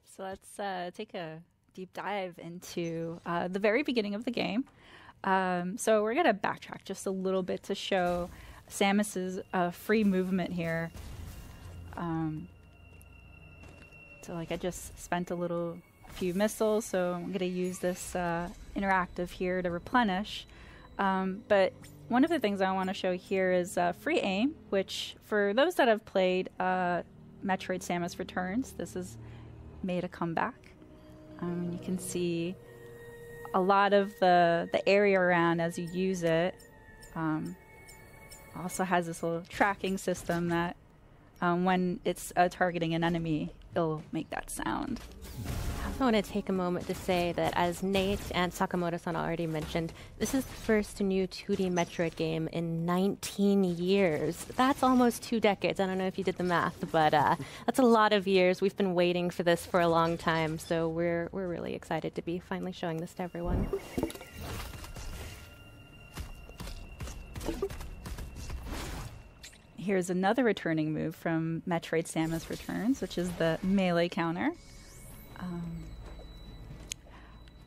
right, so let's take a deep dive into the very beginning of the game. So we're going to backtrack just a little bit to show Samus's free movement here. So like I just spent a few missiles, so I'm going to use this interactive here to replenish. But one of the things I want to show here is free aim, which for those that have played Metroid Samus Returns, this has made a comeback. You can see a lot of the area around as you use it. Also has this little tracking system that when it's targeting an enemy, it'll make that sound. I want to take a moment to say that, as Nate and Sakamoto-san already mentioned, this is the first new 2D Metroid game in 19 years. That's almost 2 decades. I don't know if you did the math, but that's a lot of years. We've been waiting for this for a long time, so we're really excited to be finally showing this to everyone. Here's another returning move from Metroid Samus Returns, which is the melee counter.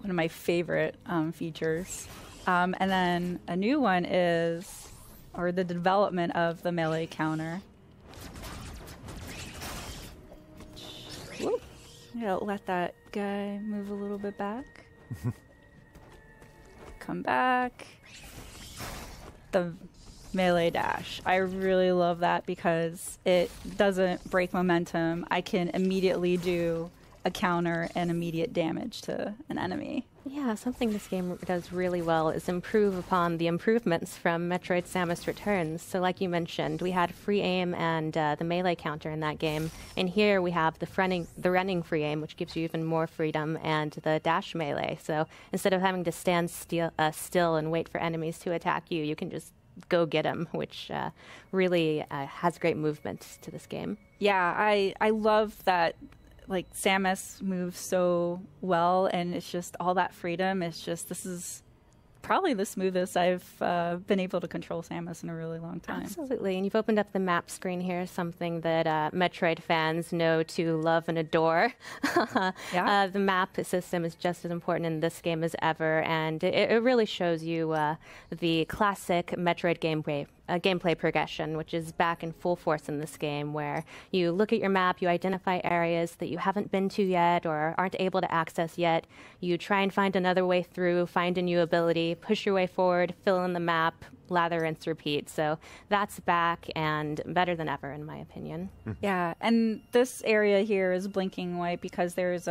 One of my favorite features. And then a new one is, or the development of the melee counter. Whoop. Let that guy move a little bit back. Come back. The melee dash. I really love that because it doesn't break momentum. I can immediately do a counter and immediate damage to an enemy. Yeah, something this game does really well is improve upon the improvements from Metroid Samus Returns. So like you mentioned, we had free aim and the melee counter in that game. And here we have the running free aim, which gives you even more freedom, and the dash melee. So instead of having to stand still and wait for enemies to attack you, you can just go get them, which really has great movement to this game. Yeah, I love that. Like, Samus moves so well, and it's just all that freedom. It's just, this is probably the smoothest I've been able to control Samus in a really long time. Absolutely, and you've opened up the map screen here, something that Metroid fans know to love and adore. Yeah. The map system is just as important in this game as ever, and it really shows you the classic Metroid gameplay progression, which is back in full force in this game, where you look at your map, you identify areas that you haven't been to yet or aren't able to access yet. You try and find another way through, find a new ability, push your way forward, fill in the map, lather, rinse, repeat. So that's back and better than ever, in my opinion. Yeah, and this area here is blinking white because there's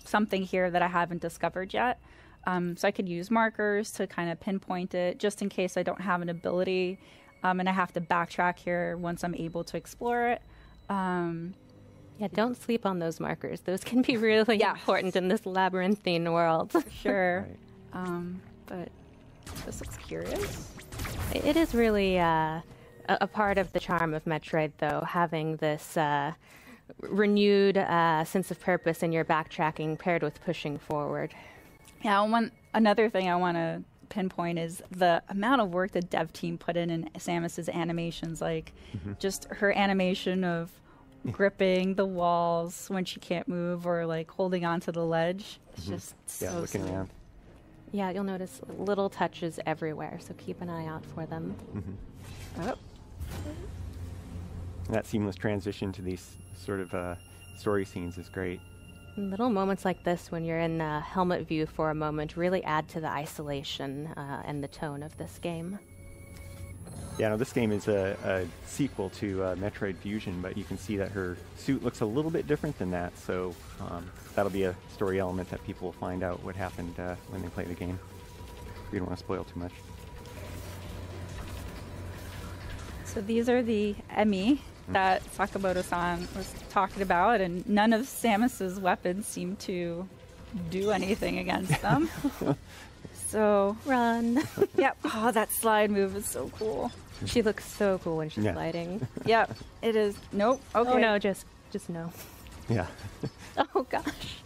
something here that I haven't discovered yet. So I could use markers to kind of pinpoint it just in case I don't have an ability. And I have to backtrack here once I'm able to explore it. Yeah, don't sleep on those markers. Those can be really important in this labyrinthine world. Sure. Right. But this looks curious. It is really a part of the charm of Metroid, though, having this renewed sense of purpose in your backtracking paired with pushing forward. Yeah, another thing I want to pinpoint is the amount of work the dev team put in Samus's animations. Like, just her animation of gripping the walls when she can't move, or like holding onto the ledge. It's just so looking smooth. around. Yeah, you'll notice little touches everywhere, so keep an eye out for them. Oh. That seamless transition to these sort of story scenes is great. Little moments like this, when you're in helmet view for a moment, really add to the isolation and the tone of this game. Yeah, no, this game is a sequel to Metroid Fusion, but you can see that her suit looks a little bit different than that, so that'll be a story element that people will find out what happened when they play the game. We don't want to spoil too much. So these are the Emi that Sakamoto-san was talking about, and none of Samus's weapons seem to do anything against them. So Run! Yep. Oh, that slide move is so cool. She looks so cool when she's Yeah. sliding. Yep, it is. Nope. Okay. Oh no, just no. Yeah. Oh gosh.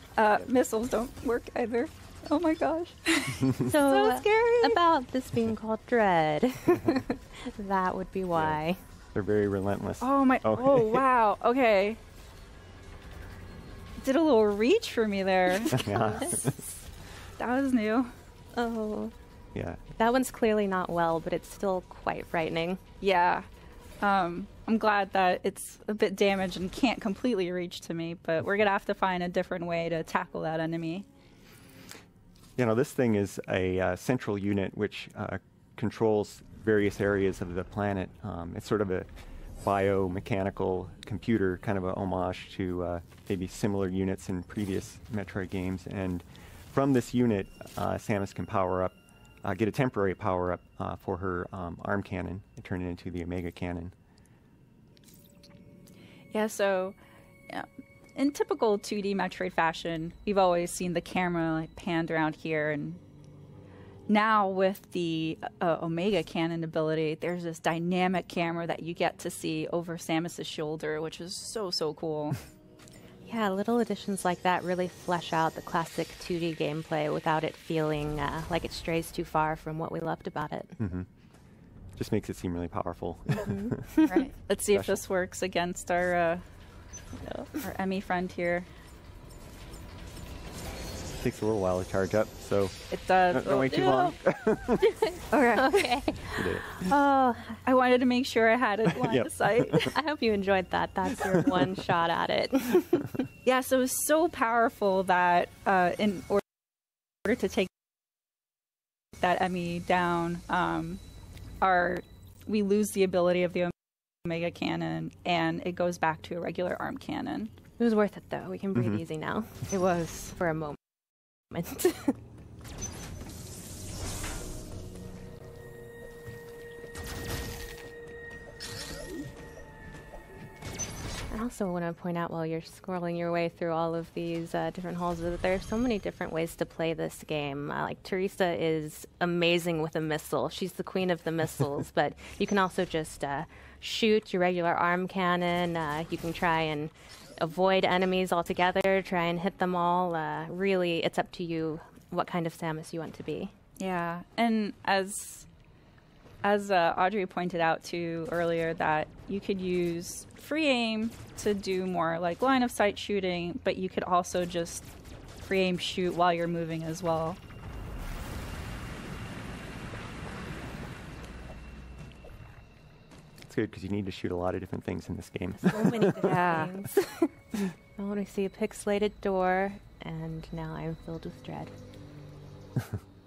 Missiles don't work either. Oh my gosh. So scary. about this being called Dread, that would be why. They're very relentless. Oh my. Okay. Oh wow. Okay. did a little reach for me there. Yeah. That was new. Oh, Yeah. that one's clearly not well, but it's still quite frightening. Yeah. I'm glad that it's a bit damaged and can't completely reach to me, but we're going to have to find a different way to tackle that enemy. This thing is a central unit which controls various areas of the planet. It's sort of a biomechanical computer, kind of a homage to maybe similar units in previous Metroid games. And from this unit, Samus can power up, get a temporary power up for her arm cannon and turn it into the Omega Cannon. Yeah, so in typical 2D Metroid fashion, we've always seen the camera panned around here, and now with the Omega Cannon ability, there's this dynamic camera that you get to see over Samus's shoulder, which is so cool. Yeah, little additions like that really flesh out the classic 2D gameplay without it feeling like it strays too far from what we loved about it. Mm-hmm. Just makes it seem really powerful. Right. Let's see if this works against our Emmy friend here. Takes a little while to charge up, so It does. don't wait too long. Okay. Okay. You did it. Oh, I wanted to make sure I had it line Yep. of sight. I hope you enjoyed that. That's your one shot at it. Yeah, so it's so powerful that in order to take that Emmy down, we lose the ability of the Omega Cannon, and it goes back to a regular arm cannon. It was worth it, though. We can breathe easy now. It was. For a moment. I also want to point out while you're scrolling your way through all of these different halls that there are so many different ways to play this game. Like Teresa is amazing with a missile. She's the queen of the missiles, but you can also just shoot your regular arm cannon. You can try and avoid enemies altogether, try and hit them all. Really, it's up to you what kind of Samus you want to be. Yeah, and as Audrey pointed out too earlier, that you could use free aim to do more like line of sight shooting, but you could also just free aim shoot while you're moving as well. It's good because you need to shoot a lot of different things in this game. So many different Yeah. things. I want to see a pixelated door, and now I'm filled with dread.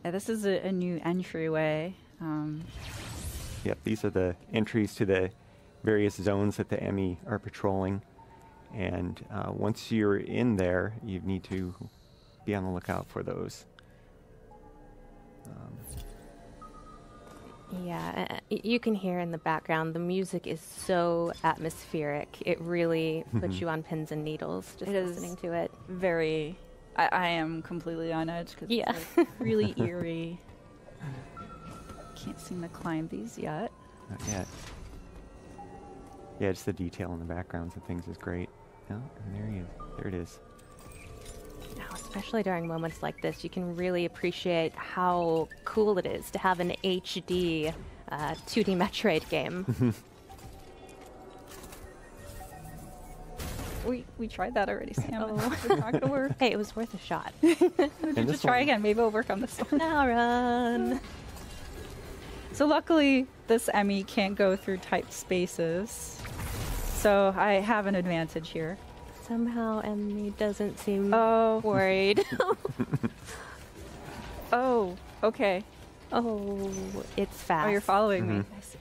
Yeah, this is a new entryway. Yep, these are the entries to the various zones that the Emmy are patrolling. And once you're in there, you need to be on the lookout for those. Yeah, you can hear in the background, the music is so atmospheric. It really puts you on pins and needles just It is. listening to it. Very, I am completely on edge because Yeah. it's like really eerie. Can't seem to climb these yet. Not yet. Yeah, just the detail in the backgrounds of things is great. Oh, and there he is. There it is. Now, especially during moments like this, you can really appreciate how cool it is to have an HD 2D Metroid game. We tried that already, Sam. Oh. It's not gonna work. Hey, it was worth a shot. And Just try again. Maybe it'll work on this one. Now run. So luckily, this Emmy can't go through typed spaces. So I have an advantage here. Somehow Emmy doesn't seem Oh. worried. Oh, okay. Oh, it's fast. Oh, you're following me. Mhm. I see.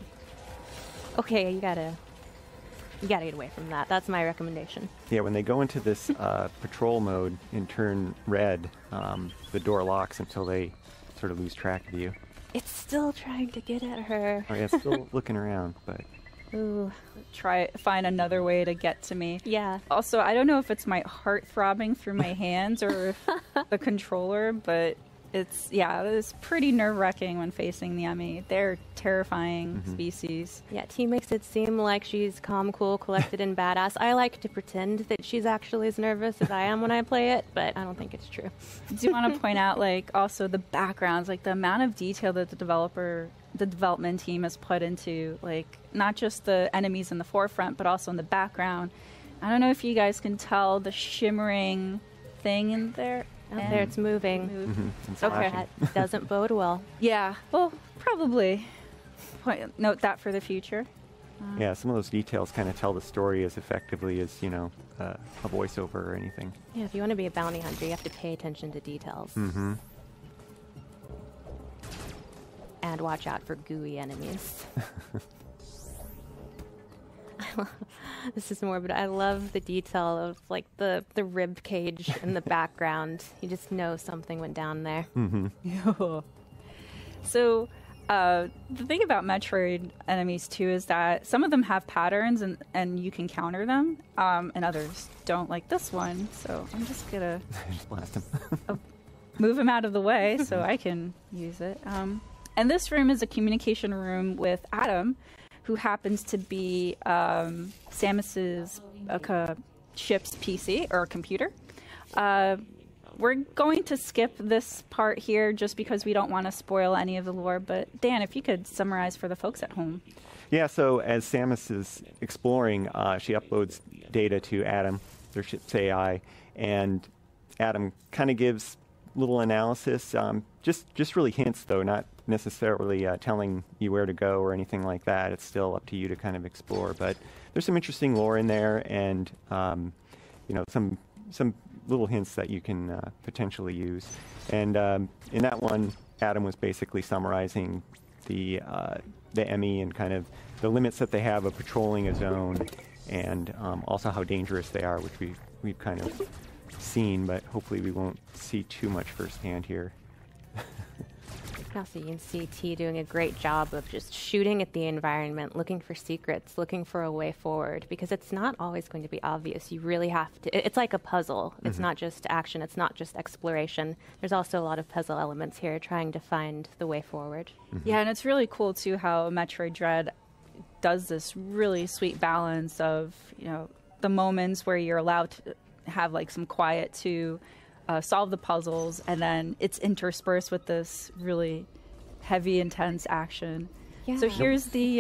Okay, you gotta get away from that. That's my recommendation. Yeah, when they go into this patrol mode and turn red, the door locks until they sort of lose track of you. It's still trying to get at her. Oh yeah, it's still looking around, but Ooh, Find another way to get to me. yeah. Also, I don't know if it's my heart throbbing through my hands or if the controller, but it's pretty nerve-wracking when facing the Emmy. They're terrifying species. Yeah, T makes it seem like she's calm, cool, collected, and badass. I like to pretend that she's actually as nervous as I am when I play it, but I don't think it's true. I do want to point out, like, also the backgrounds, like the amount of detail that the development team has put into, like, not just the enemies in the forefront, but also in the background. I don't know if you guys can tell the shimmering thing in there. Oh, there it's moving. And Okay. splashing. That doesn't bode well. Yeah, well, probably. Note that for the future. Yeah, some of those details kind of tell the story as effectively as, you know, a voiceover or anything. Yeah, if you want to be a bounty hunter, you have to pay attention to details. Mm-hmm. And watch out for gooey enemies. This is morbid. I love the detail of like the rib cage in the background. You just know something went down there. So, the thing about Metroid enemies too is that some of them have patterns and you can counter them, and others don't, like this one. So I'm just gonna Just blast him. move him out of the way so I can use it. And this room is a communication room with Adam, who happens to be Samus's ship's PC or computer. We're going to skip this part here just because we don't want to spoil any of the lore. But Dan, if you could summarize for the folks at home. Yeah, so as Samus is exploring, she uploads data to Adam, their ship's AI, and Adam kind of gives little analysis, just really hints though, not necessarily telling you where to go or anything like that. It's still up to you to kind of explore. But there's some interesting lore in there, and you know, some little hints that you can potentially use. And in that one, Adam was basically summarizing the Emmy and kind of the limits that they have of patrolling a zone, and also how dangerous they are, which we've kind of seen, but hopefully we won't see too much firsthand here. Also, you can see T doing a great job of just shooting at the environment, looking for secrets, looking for a way forward, because it's not always going to be obvious. You really have to. It's like a puzzle. It's not just action. It's not just exploration. There's also a lot of puzzle elements here, trying to find the way forward. Yeah, and it's really cool too how Metroid Dread does this really sweet balance of, you know, the moments where you're allowed to have like some quiet to solve the puzzles, and then it's interspersed with this really heavy, intense action. Yeah. So here's the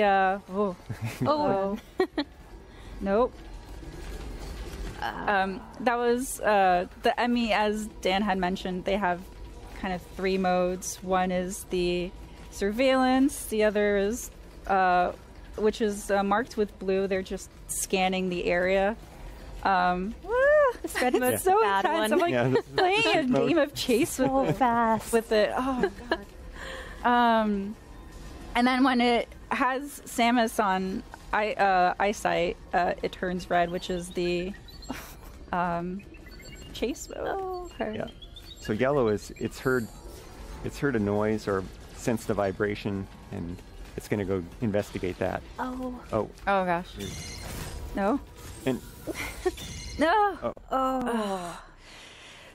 nope. That was the Emmy, as Dan had mentioned. They have kind of three modes. One is the surveillance. The other is which is marked with blue. They're just scanning the area. This red mode's It's so bad intense. one. I'm like Yeah, this is playing a mode. game of chase So fast. with it. Oh god. And then when it has Samus on eyesight, it turns red, which is the chase mode. Oh, her. Yeah. So yellow is it's heard a noise or sensed a vibration, and it's going to go investigate that. Oh. Oh, Oh gosh. No. and No. Oh.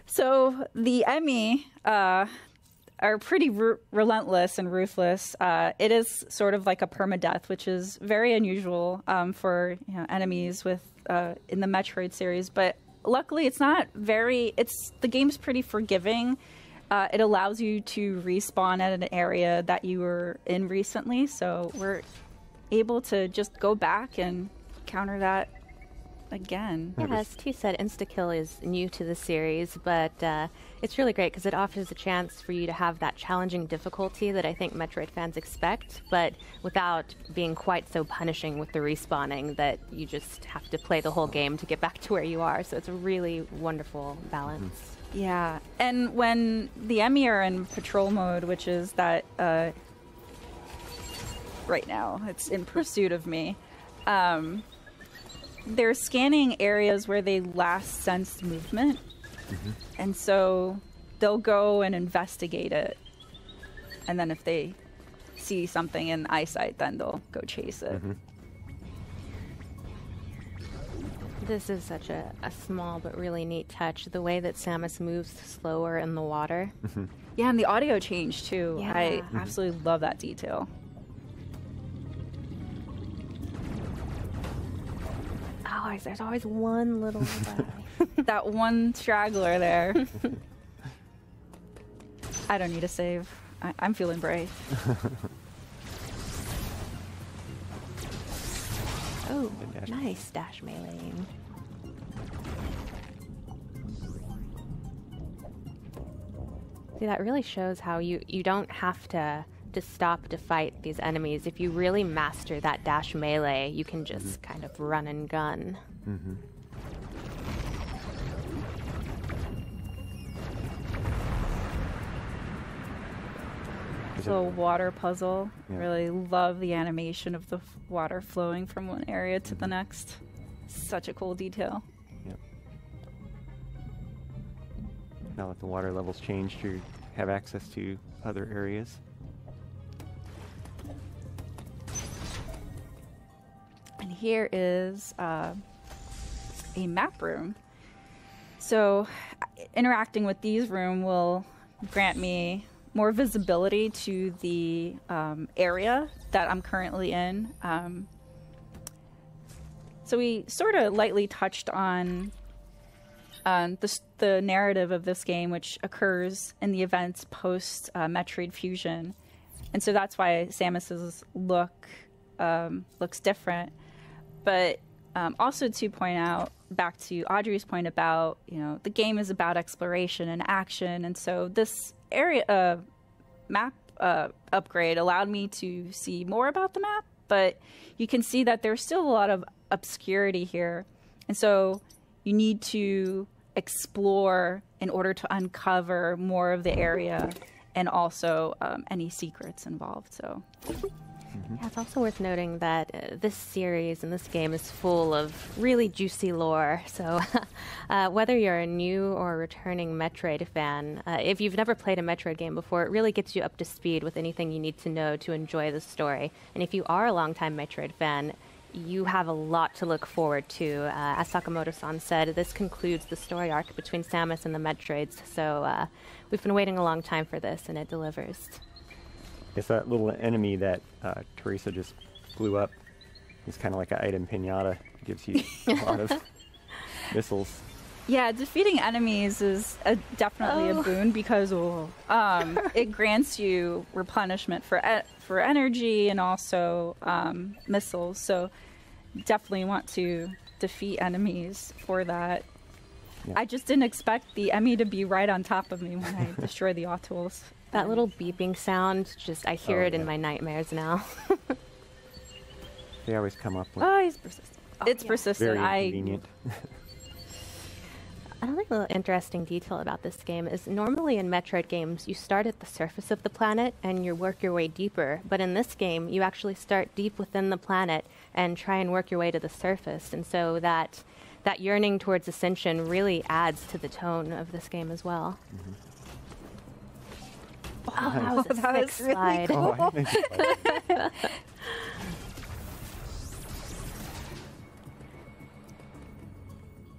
So the Emmy are pretty relentless and ruthless. It is sort of like a permadeath, which is very unusual for enemies with in the Metroid series. But luckily, it's not very. The game's pretty forgiving. It allows you to respawn at an area that you were in recently, so we're able to just go back and counter that again. Yeah, as T said, Insta-kill is new to the series, but it's really great because it offers a chance for you to have that challenging difficulty that I think Metroid fans expect, but without being quite so punishing with the respawning that you just have to play the whole game to get back to where you are. So it's a really wonderful balance. Yeah, and when the Emmy are in patrol mode, which is that right now, it's in pursuit of me, they're scanning areas where they last sensed movement, and so they'll go and investigate it, and then if they see something in eyesight, then they'll go chase it. This is such a small but really neat touch, the way that Samus moves slower in the water. Yeah, and the audio change too. Yeah. I absolutely love that detail. Oh, there's always one little guy. That one straggler there. I don't need a save. I'm feeling brave. Oh, Good dash. nice dash meleeing. See, that really shows how you don't have to stop to fight these enemies. If you really master that dash melee, you can just kind of run and gun. Mm-hmm. Little water puzzle. Yeah. Really love the animation of the water flowing from one area to the next. Such a cool detail. Yep. Now that the water levels changed, you have access to other areas. And here is a map room. So interacting with these rooms will grant me more visibility to the area that I'm currently in. So we sort of lightly touched on the narrative of this game, which occurs in the events post Metroid Fusion. And so that's why Samus's look looks different. But also to point out, back to Audrey's point about, the game is about exploration and action. And so this area map upgrade allowed me to see more about the map, but you can see that there's still a lot of obscurity here. And so you need to explore in order to uncover more of the area and also any secrets involved. So yeah, it's also worth noting that this series and this game is full of really juicy lore. So whether you're a new or returning Metroid fan, if you've never played a Metroid game before, it really gets you up to speed with anything you need to know to enjoy the story. And if you are a longtime Metroid fan, you have a lot to look forward to. As Sakamoto-san said, this concludes the story arc between Samus and the Metroids. So we've been waiting a long time for this, and it delivers. It's that little enemy that Teresa just blew up. It's kind of like an item pinata. It gives you a lot of missiles. yeah, defeating enemies is definitely a boon because it grants you replenishment for energy and also missiles. So definitely want to defeat enemies for that. Yeah. I just didn't expect the Emmy to be right on top of me when I destroy the Autols. That little beeping sound, I hear it in my nightmares now. They always come up with... Oh, he's persistent. It's persistent. Very convenient. Another interesting detail about this game is normally in Metroid games, you start at the surface of the planet and you work your way deeper. But in this game, you actually start deep within the planet and try and work your way to the surface. And so that yearning towards ascension really adds to the tone of this game as well. Mm-hmm. Oh, that was a sick slide. Really cool.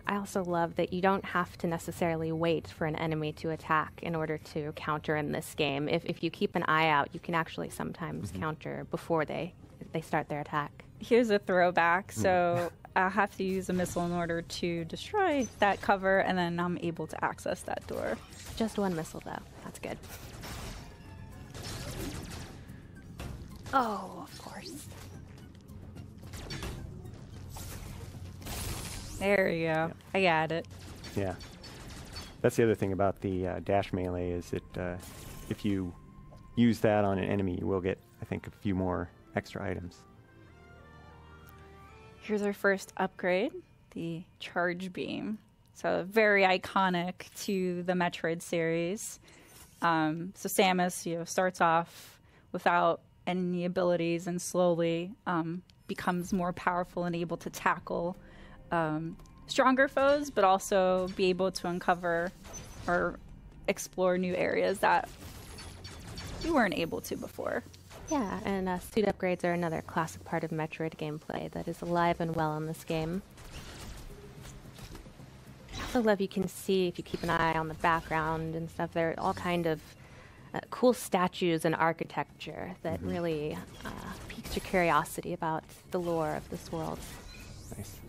I also love that you don't have to necessarily wait for an enemy to attack in order to counter in this game. If you keep an eye out, you can actually sometimes counter before they start their attack. Here's a throwback. So I'll have to use a missile in order to destroy that cover, and then I'm able to access that door. Just one missile, though. That's good. Oh, of course. There you go. Yeah. I got it. Yeah. That's the other thing about the dash melee is that if you use that on an enemy, you will get, I think, a few more extra items. Here's our first upgrade, the Charge Beam. So very iconic to the Metroid series. So Samus, starts off without any abilities and slowly becomes more powerful and able to tackle stronger foes, but also be able to uncover or explore new areas that we weren't able to before. Yeah, and suit upgrades are another classic part of Metroid gameplay that is alive and well in this game. I also love you can see, if you keep an eye on the background and stuff, there are all kind of cool statues and architecture that really piques your curiosity about the lore of this world. Nice.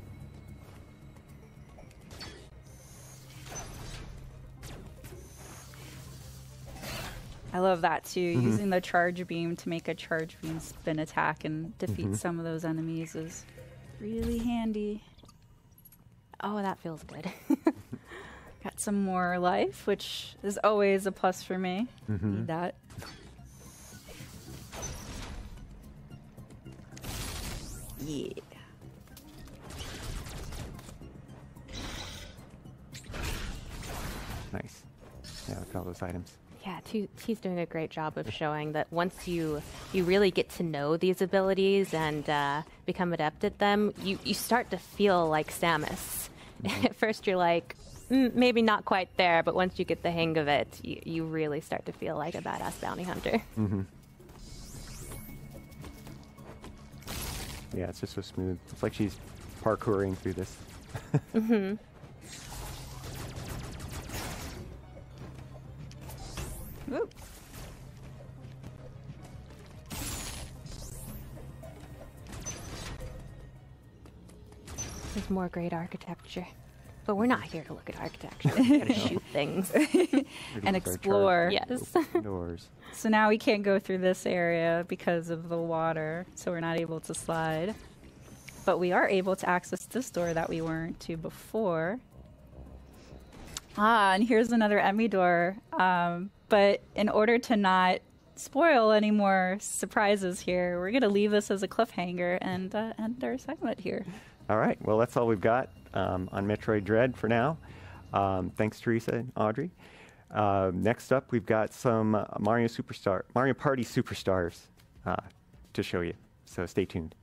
I love that too. Using the Charge Beam to make a Charge Beam spin attack and defeat some of those enemies is really handy. Oh, that feels good. Got some more life, which is always a plus for me. Need that. Yeah. Nice. Yeah, look at all those items. Yeah, he's doing a great job of showing that once you really get to know these abilities and become adept at them, you start to feel like Samus. At first you're like, maybe not quite there, but once you get the hang of it, you really start to feel like a badass bounty hunter. Yeah, it's just so smooth. It's like she's parkouring through this. Whoop. There's more great architecture. But we're not here to look at architecture. We're here to shoot things. And explore. Yes. Open doors. So now we can't go through this area because of the water, so we're not able to slide. But we are able to access this door that we weren't to before. Ah, and here's another Emmy door. But in order to not spoil any more surprises here, we're going to leave this as a cliffhanger and end our segment here. All right. Well, that's all we've got on Metroid Dread for now. Thanks, Teresa and Audrey. Next up, we've got some Mario Party Superstars to show you. So stay tuned.